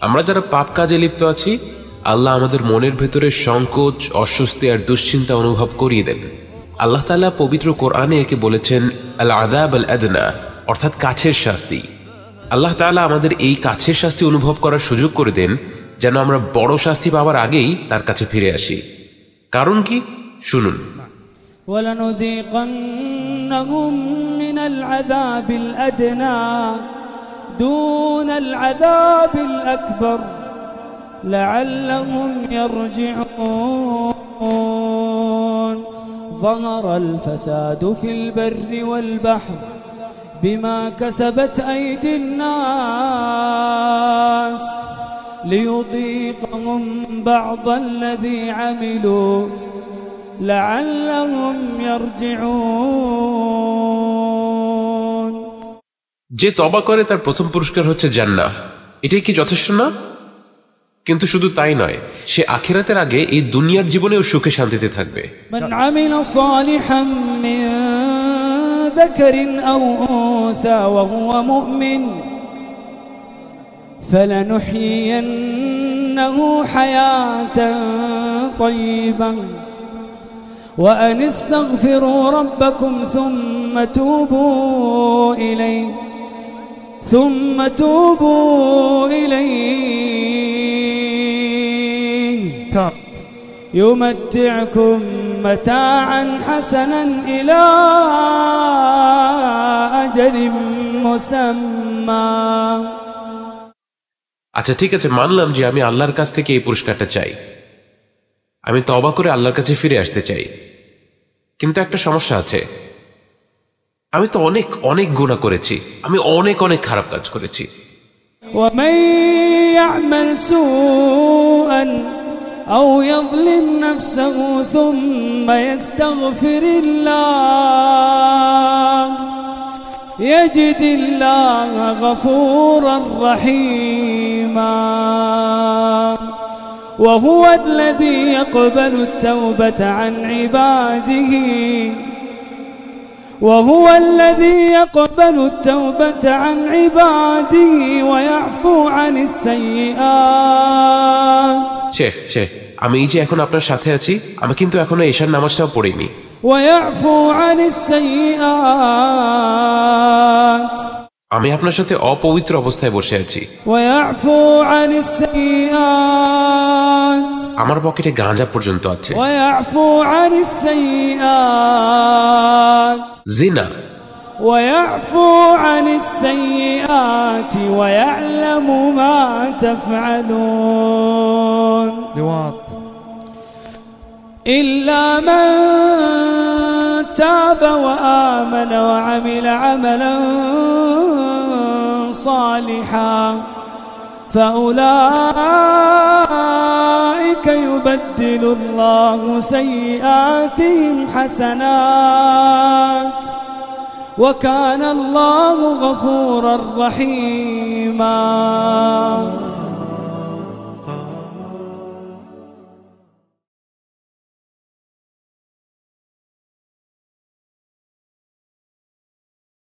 আমরা যারা পাপ কাজে লিপ্ত আছি, আল্লাহ আমাদের মনের ভেতরে সংকোচ, অস্বস্তি আর দুশ্চিন্তা অনুভব করিয়ে দেন। আল্লাহ তাআলা পবিত্র কোরআনে একে বলেছেন আল আযাব আল আদনা, অর্থাৎ কাছের শাস্তি। আল্লাহ তাআলা আমাদের এই কাছের শাস্তি অনুভব করার সুযোগ করে দেন, যেন আমরা বড় শাস্তি পাওয়ার আগেই তার কাছে ফিরে আসি। কারণ কি? শুনুন। وَلَنُذِيقَنَّهُم مِّنَ الْعَذَابِ الْأَدْنَى دُونَ الْعَذَابِ الْأَكْبَرِ لَعَلَّهُمْ يَرْجِعُونَ ظَهَرَ الْفَسَادُ فِي الْبَرِّ وَالْبَحْرِ بِمَا كَسَبَتْ أَيْدِي النَّاسِ لِيُذِيقَهُم بَعْضَ الَّذِي عَمِلُوا لَعَلَّهُمْ يَرْجِعُونَ। যে তওবা করে তার প্রথম পুরস্কার হচ্ছে জান্নাহ। এটাই কি যথেষ্ট না? কিন্তু শুধু তাই নয়, সে আখিরাতের আগে এই দুনিয়ার জীবনেও সুখে শান্তিতে থাকবে। من عمل صالحا من ذكر أو أنثى وهو مؤمن فلنحيينه حياة طيبة وأن استغفروا ربكم ثم توبوا إليه يمتعكم متاعا حسنا إلى أجل مسمى। আচ্ছা ঠিক আছে, মানলাম যে আমি আল্লাহর কাছ থেকে এই পুরস্কারটা চাই, আমি তওবা করে আল্লাহর কাছে ফিরে আসতে চাই। কিন্তু একটা সমস্যা আছে, আমি তো অনেক অনেক গুনাহ করেছি, আমি অনেক অনেক খারাপ কাজ করেছি। ومن يعمل سوءا أو يظلم نفسه ثم يستغفر الله يجد الله غفورا رحيما وهو الذي يقبل التوبة عن عباده ويعفو عن السيئات। শেখ, আমি এই যে এখন আপনার সাথে আছি, আমি কিন্তু এখনো ঈশার নামাজটাও পড়িনি। ويعفو عن السيئات, আমি আপনার সাথে অপবিত্র অবস্থায় বসে আছি। ويعفو عن السيئات, আমার পকেটে গাঁজা পর্যন্ত আছে। ويعفو عن السيئات, জিনা। ويعفو عن السيئات ويعلم ما تفعلون لواط إلا من تاب وآمن وعمل عملا صالحا فأولئك يبدل الله سيئاتهم حسنات وكان الله غفورا رحيما۔